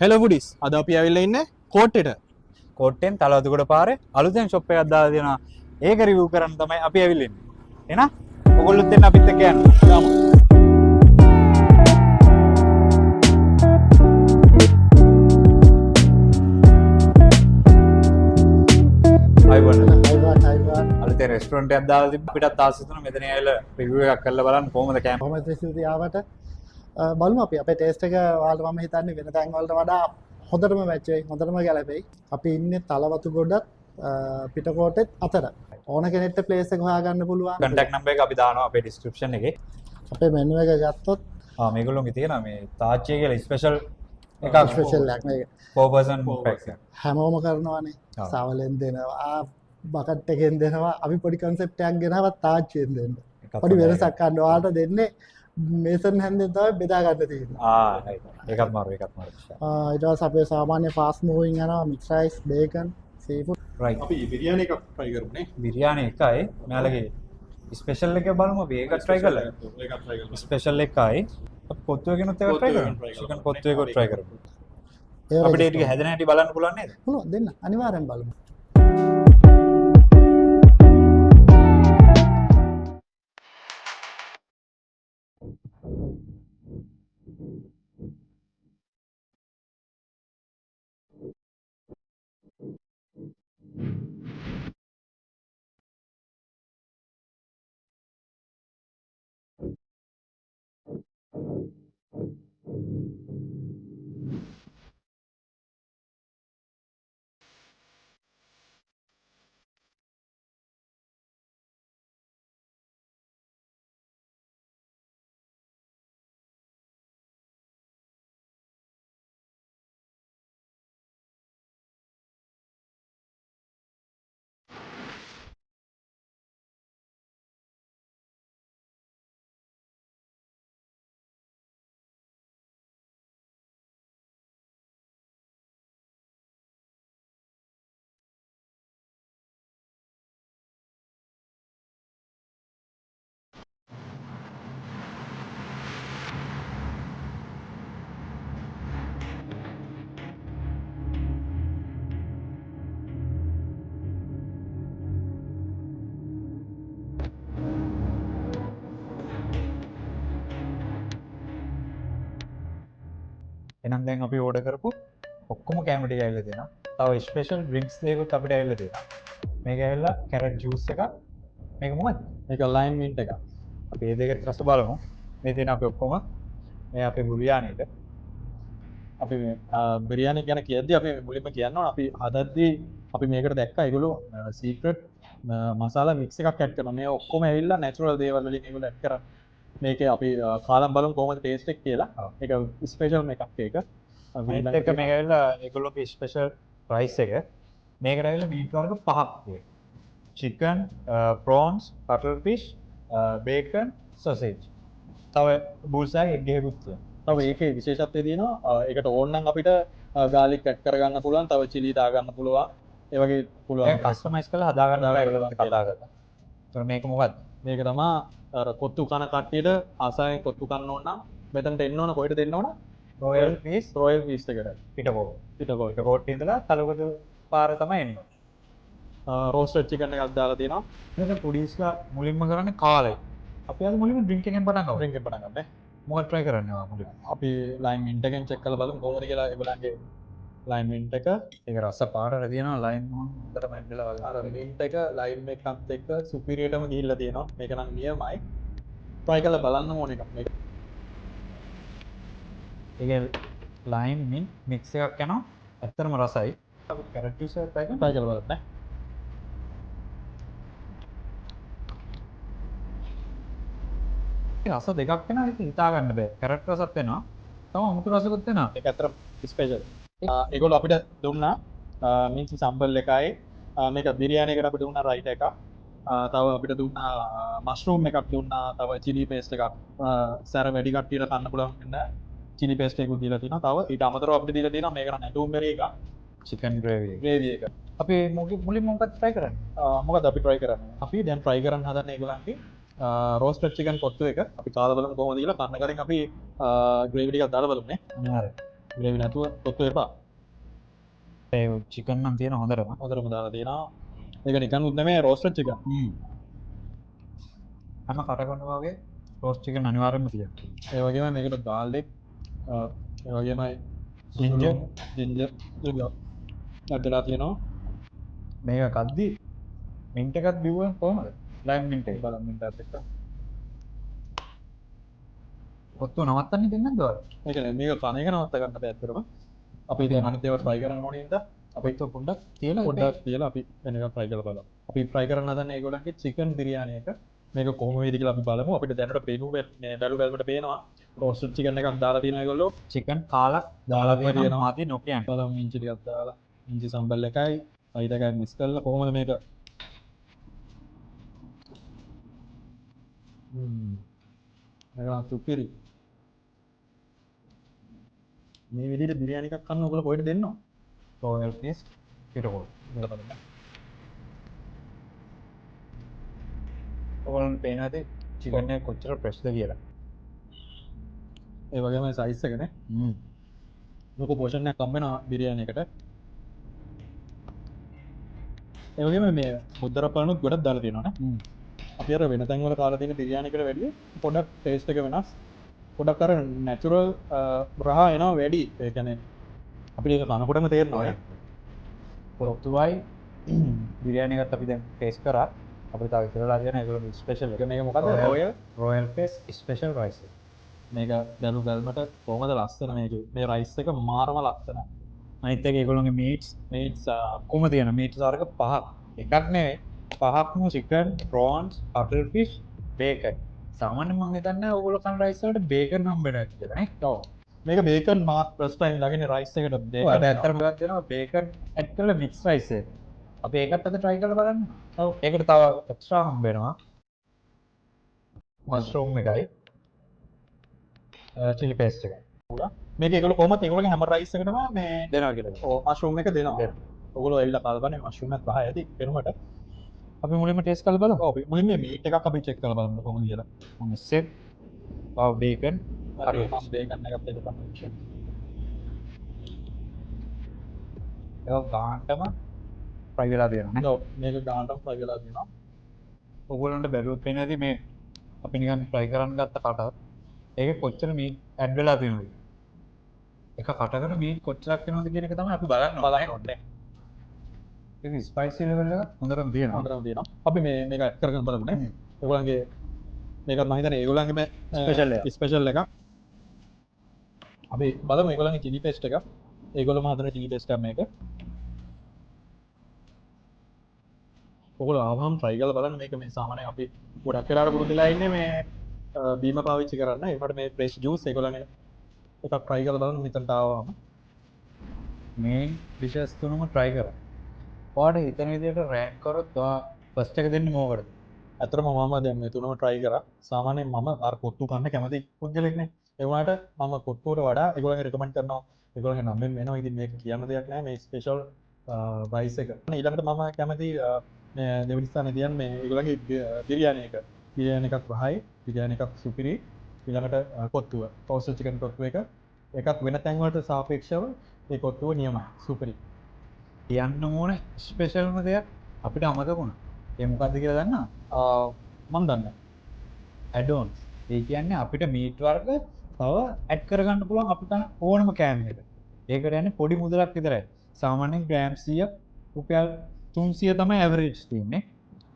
Hello ෆුඩිස් අද අපි ඇවිල්ලා ඉන්නේ කෝට්ටේට. කෝට්ටෙන් තලවතුගොඩ පාරේ අලුතෙන් ෂොප් එකක් දාලා තියෙනවා. ඒක රිවිව් කරන්න තමයි අපි ඇවිල්ලා ඉන්නේ. එහෙනම් ඔයගොල්ලොත් එන්න අපිත් එක්ක යන්න. යමු. අලුතෙන් රෙස්ටුරන්ට් එකක් දාලා තිබ්බ අපිටත් ආස හිතුණා මෙතන ඇවිල්ලා රිවිව් එකක් කරලා බලන්න කොහොමද කැම්ප්. කොහොමද රිසිව් ආවට බලමු අපි අපේ ටේස්ට් එක ඔයාලට මම හිතන්නේ වෙන තැන් වලට වඩා හොඳටම මැච් වෙයි හොඳටම ගැලපෙයි. අපි ඉන්නේ තලවතුගොඩ පිටකොටෙත් අතර. ඕන කෙනෙක්ට ප්ලේස් එක හොයාගන්න පුළුවන්. කන්ටැක්ට් නම්බර් එක අපි දානවා අපේ ඩිස්ක්‍රිප්ෂන් එකේ. අපේ මෙනු එක ගත්තොත් මේගොල්ලෝගේ තියෙනවා මේ තාච්චිය කියලා ස්පෙෂල් එකක් ස්පෙෂල් එකක් මේක. 4 person පැක් එක. හැමෝම කරනවානේ. සවලෙන් දෙනවා බකට් එකෙන් දෙනවා අපි පොඩි කන්සෙප්ට් එකක් ගෙනවත් තාච්චියෙන් දෙන්න. පොඩි වෙනසක් ගන්න ඔයාලට දෙන්නේ මේසන් හැන්දෙන් තමයි බෙදා ගන්න තියෙන්නේ. ඒකත් මාරු ඒකත් මාරු. ඊට පස්සේ අපේ සාමාන්‍ය ෆාස්ට් මූවින් යනවා mix rice bacon seafood. Right. අපි බිරියානි එකක් try කරමුනේ. බිරියානි එකයි මෙයාලගේ ස්පෙෂල් එක බලමු අපි ඒකත් try කරලා. ඒකත් try කරමු. ස්පෙෂල් එකයි පොත්තු එකනොත් ඒක try කරමු. චිකන් පොත්තු එකක් try කරමු. අපිට ඒක හැදෙන හැටි බලන්න පුළුවන් නේද? පුළුවන් දෙන්න අනිවාර්යෙන් බලමු. එහෙනම් දැන් අපි ඕඩර් කරපු ඔක්කොම කැම ටික ඇවිල්ලා තියෙනවා. තව ස්පෙෂල් ඩ්‍රින්ක්ස් දෙකකුත් අපිට ඇවිල්ලා තියෙනවා. මේක ඇවිල්ලා කැරට් ජූස් එකක්. මේක මොකක්ද? මේක ලයිම් මින්ට් එකක්. අපි මේ දෙකත් රස බලමු. මේ තියෙන අපි ඔක්කොම මේ අපේ බුරියානිට. අපි බිරියානි ගැන කියද්දි අපි මුලින්ම කියන්න ඕන අපි හදද්දී අපි මේකට දැක්කා ඒගොල්ලෝ සීක්‍රට් මසාලා මික්ස් එකක් ඇඩ් කරනවා. මේ ඔක්කොම ඇවිල්ලා නැචරල් දේවල් වලින් ඒගොල්ලෝ ඇඩ් කරා. මේකේ අපි කාලම් බලමු කොහොමද ටේස්ට් එක කියලා. ඒක ස්පෙෂල් එකක් ඒක. මේක එක මේක ඇවිල්ලා ඒගොල්ලෝගේ ස්පෙෂල් රයිස් එක. මේකට ඇවිල්ලා මීට් වර්ග පහක් තියෙනවා. Chicken, prawns, cuttle fish, bacon, sausage. තව බුල්සයි එග් එකකුත් තියෙනවා. තව ඒකේ විශේෂත්වය තියෙනවා ඒකට ඕන නම් අපිට ගාලික් ඇඩ් කරගන්න පුළුවන් තව චිලි දාගන්න පුළුවන් ඒ වගේ පුළුවන් ඒක කස්ටමයිස් කරලා හදා ගන්න ඒගොල්ලෝ කතා කරලා. ඒතර මේක මොකක්ද? මේක තමයි අර කොත්තු කන කට්ටියට ආසාවෙන් කොත්තු කන්න ඕන නම් මෙතනට එන්න ඕන කොහෙටද එන්න ඕන රොයල් ෆීස් එකට පිටකෝට. පිටකෝට පිටකෝට ඉඳලා තලකොළ පාර තමයි එන්නේ. රෝස්ටඩ් චිකන් එකක් දාලා තියෙනවා ඉතින් පුඩිස්ලා මුලින්ම කරන්නේ කාලේ. අපි අද මුලින්ම ඩ්‍රින්ක් එකෙන් පටන් ගමු. ඩ්‍රින්ක් එක පටන් ගන්න මොකක්ද try කරන්නේ මුලින්ම? අපි ලයිම් මින්ට් එකෙන් චෙක් කරලා බලමු කොහොමද කියලා ඒගොල්ලන්ගේ ලයිම් මින්ට් එක ඒක රස පාටට තියෙනවා ලයිම් හොඳට මැඩලා වගේ. අර මින්ට් එක ලයිම් එකත් එක්ක සුපිරියටම ගිහිල්ලා තියෙනවා මේක නම් නියමයි try කරලා බලන්න ඕන එකක් මේක ඒක ලයිම් මින්ට් මික්ස් එකක් යනවා. ඇත්තටම රසයි. අපි කැරට් ජූස් එකක් try කරමු. try කරලා බලන්න රස දෙකක් වෙනවා ඉතින් හිතා ගන්න බෑ. කැරට් රසත් වෙනවා. තව අමුතු රසකුත් වෙනවා. ඒක ඇත්තටම ස්පෙෂල් ඒගොල්ලෝ අපිට දුන්නා මින්ට් සම්බල් එකයි මේක බිරියානි එකට අපිට දුන්නා රයිට් එකක් තව අපිට දුන්නා මස්රූම් එකක් දුන්නා තව චිලි පේස්ට් එකක් සැර වැඩි කට්ටියට කන්න පුළුවන් වෙන චිලි පේස්ට් එකක් දීලා තියෙනවා තව ඊට අමතරව අපිට දීලා තියෙනවා මේක නම් ඇටුම්බරි එකක් චිකන් ග්‍රේවි එක අපි මුලින්ම මොකක්ද try කරන්නේ? මොකද අපි try කරන්නේ අපි දැන් try කරන්න හදන්නේ ඒගොල්ලන්ගේ රෝස්ටඩ් චිකන් පොත්තු එක අපි කාලා බලමු කොහොමද කියලා කන්න කලින් අපි ග්‍රේවි ටිකක් දාලා බලමු නේ හරි ග්‍රේවි නැතුව තොත්තු එපා. ඒ චිකන් නම් තියෙන හොඳටම. හොඳටම දාලා තියෙනවා. ඒක නිකන් උත් නෙමෙයි රෝස්ටඩ් චිකන්. හැම කටකරන වගේ රෝස්ට් චිකන් අනිවාර්යයෙන්ම තියෙනවා. ඒ වගේම මේකට ගාල්ලික් ඒ වගේමයි ජින්ජර් ඇදලා තියෙනවා. මේක කද්දි මින්ට් එකක් බිව්වම කොහමද? ලයිම් මින්ට් එක. බලන්න මින්ටත් එක්ක. ඔත්තු නවත්තන්න දෙන්නද ඔයාලා? මේක මේක කණ එක නවත්ත ගන්න බෑ ඇත්තටම. අපි ඉතින් අනිත් ඒවා try කරන්න ඕනේ නේද? අපි ඔත්තු පොඩ්ඩක් තියලා පොඩ්ඩක් තියලා අපි වෙන එකක් try කරලා බලමු. අපි try කරන්න හදන්නේ ඒගොල්ලන්ගේ chicken biryani එක. මේක කොහොම වේද කියලා අපි බලමු. අපිට දැනට පේනු මේ බැලු බැලමට පේනවා. roasted chicken එකක් දාලා තියෙනවා ඒගොල්ලෝ. චිකන් කාලක් දාලා තියෙනවා මාති නොකියන්න. බලමු ඉංචි ටිකක් දාලා. ඉංචි සම්බල් එකයි අයිට එකයි මික්ස් කරලා කොහොමද මේක මේක සුපිරි. මේ විදිහට බිරියානි එකක් කන්න ඔයගොල්ලෝ කොහෙද දෙන්නව? Royal piece පිටකොල. මේක බලන්න. ඔයගොල්ලන් පේනවාද චිකන් එක කොච්චර ප්‍රෙස්ද කියලා. ඒ වගේම සයිස් එක නේ. මොකෝ පෝෂන් එකක් කම් වෙනවා බිරියානි එකට. ඒ වගේම මේ මුද්දර පානුත් ගොඩක් දාලා තියෙනවා නේ. අපි අර වෙන තැන් වල කාලා තියෙන බිරියානි එකට වැඩිය පොඩක් ටේස්ට් එක වෙනස්. පොඩක් අර නැචරල් රහ එනවා වැඩි. ඒ කියන්නේ අපිට ඒක කනකොටම තේරෙනවා නේ. පොත්තුවයි බිරියානි එකත් අපි දැන් ටේස්ට් කරා. අපිට තව ඉස්සරහලා තියෙන ඒගොල්ලෝ ස්පෙෂල් එක. මේක මොකද්ද? රොයල් පීස් ස්පෙෂල් රයිස් එක. මේක බැලු බැලමට කොහොමද ලස්සන මේක. මේ රයිස් එක මාරම ලස්සනයි. අනිත් එක ඒගොල්ලෝගේ මීට්ස් මේට්ස් කොහොම තියෙන මීට්ස් වර්ග පහක්. එකක් නෙවෙයි. පහක්ම chicken, prawns, cuttle fish, bacon. සාමාන්‍යයෙන් මම හිතන්නේ ඕගොල්ලෝ කන රයිස් වලට බේකන් හම්බෙනවා කියලා නේ. ඔව්. මේක බේකන් මාත් ෆස්ට් ටයිම් ළඟනේ රයිස් එකට ඔය බේකන්. ඇත්තටම එකක් දෙනවා බේකන් ඇඩ් කරලා මික්ස් රයිස් එක. අපි ඒකත් අද try කරලා බලන්න. ඔව්. ඒකට තව එක්ස්ට්‍රා හම්බ වෙනවා. මස්රූම් එකයි. චිලි පේස්ට් එකයි. මේක ඒගොල්ලෝ කොහොමද ඒගොල්ලෝගේ හැම රයිස් එකකටම මේ දෙනවා කියලා. ඔව් මෂරූම් එක දෙනවා. ඔයගොල්ලෝ ඇවිල්ලා කල්පන්නේ මෂරූම් එකක් පහ ඇති වෙනකොට. අපි මුලින්ම ටේස්ට් කරලා බලමු. ඔව් අපි මුලින්ම මේ මීට් එකක් අපි චෙක් කරලා බලමු කොහොමද කියලා. මොන සෙට් පාව බේකන් හරි මම බේකන් එකක් දෙන්න තමයි. ඒක ගානටම ෆ්‍රයි වෙලා තියෙනවා නේ. ඔව් මේක ගානටම ෆ්‍රයි වෙලා තියෙනවා. ඔයගොල්ලන්ට බැලුවොත් පේනදී මේ අපි නිකන් ෆ්‍රයි කරන්න ගත්ත කටත් ඒකේ කොච්චර මීට් ඇඩ් වෙලා තියෙනවද? එක කටකට මීට් කොච්චරක් වෙනවද කියන එක තමයි අපි බලන්න ඕනේ. ඒක ස්පයිසි ලෙවල් එක හොඳටම තියෙනවා. හොඳටම තියෙනවා. අපි මේක ඇඩ් කරගෙන බලමු නේ. ඔයගොල්ලන්ගේ මේකත් මම හිතන්නේ ඒගොල්ලන්ගේ මේ ස්පෙෂල් එකක්. අපි බලමු ඒගොල්ලන්ගේ චිලි පේස්ට් එක. ඒගොල්ලෝම හදන චිලි පේස්ට් එක මේක. ඔයගොල්ලෝ ආවම try කරලා බලන්න මේක මේ සාමාන්‍යයෙන් අපි ගොඩක් වෙලාවට පුරුදුලා ඉන්නේ මේ බීම පාවිච්චි කරන්න. ඒකට මේ fresh juice ඒගොල්ලන්ගේ එකක් try කරලා බලන්න මෙතනට ආවම. මේ ඩිෂස් තුනම try කරා. ඔයාලට හිතන විදිහට රෑන්ක් කරොත් ඔයා ෆස්ට් එක දෙන්නේ මොකටද? ඇත්තටම මම දැන් මේ තුනම try කරා. සාමාන්‍යයෙන් මම අර කොත්තු කන්න කැමති පුද්ගලෙක් නේ. ඒ වුණාට මම කොත්තුවට වඩා ඒගොල්ලන්ගේ recommend කරනවා. ඒගොල්ලන්ගේ නම්ෙන් වෙනවා. ඉතින් මේක කියන්න දෙයක් නැහැ. මේ special rice එක. ඊළඟට මම කැමති මේ දෙවෙනි ස්ථානයේ තියන් මේ ඒගොල්ලන්ගේ බිරියානි එක. බිරියානි එකක් රහයි, බිරියානි එකක් සුපිරි. ඊළඟට කොත්තුව, roasted chicken කොත්තුව එක. ඒකත් වෙන තැන් වලට සාපේක්ෂව ඒ කොත්තුව නියමයි. සුපිරි. කියන්න ඕනේ ස්පෙෂල්ම දෙයක් අපිට අමතක වුණා. ඒ මොකද්ද කියලා දන්නවද? මම දන්නේ. ඇඩෝන්ස්. ඒ කියන්නේ අපිට මීට් වර්ග තව ඇඩ් කරගන්න පුළුවන් අපිට ඕනම කෑම එකට. ඒකට යන්නේ පොඩි මුදලක් විතරයි. සාමාන්‍යයෙන් ග්‍රෑම් 100ක් රුපියල් 300 තමයි ඇවරේජ් තියෙන්නේ.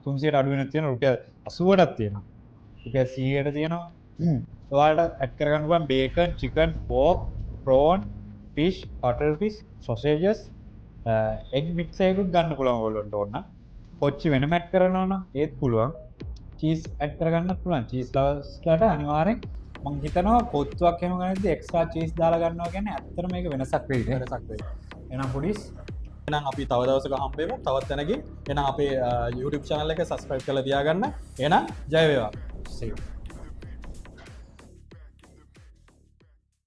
300ට අඩු වෙනත් තියෙනවා රුපියල් 80ටත් තියෙනවා. රුපියල් 100ට තියෙනවා. ඔයාලට ඇඩ් කරගන්න පුළුවන් bacon, chicken, pork, prawn, fish, cuttle fish, sausages, egg mix එකකුත් ගන්න පුළුවන් ඔයගොල්ලන්ට ඕන. කොච්චි වෙනම ඇඩ් කරනවා නම් ඒත් පුළුවන්. චීස් ඇඩ් කරගන්නත් පුළුවන්. චීස් ලවර්ස්ලාට අනිවාර්යෙන් මම හිතනවා කොත්තුවක් එහෙම ගන්නදී එක්ස්ට්‍රා චීස් දාලා ගන්නවා කියන්නේ ඇත්තටම මේක වෙනසක් වෙයි. වෙනසක් වෙයි. එහෙනම් පොඩිස් එහෙනම් අපි තව දවසක හම්බෙමු තවත් තැනකින්. එහෙනම් අපේ YouTube channel එක subscribe කරලා තියාගන්න. එහෙනම් ජය වේවා. see you.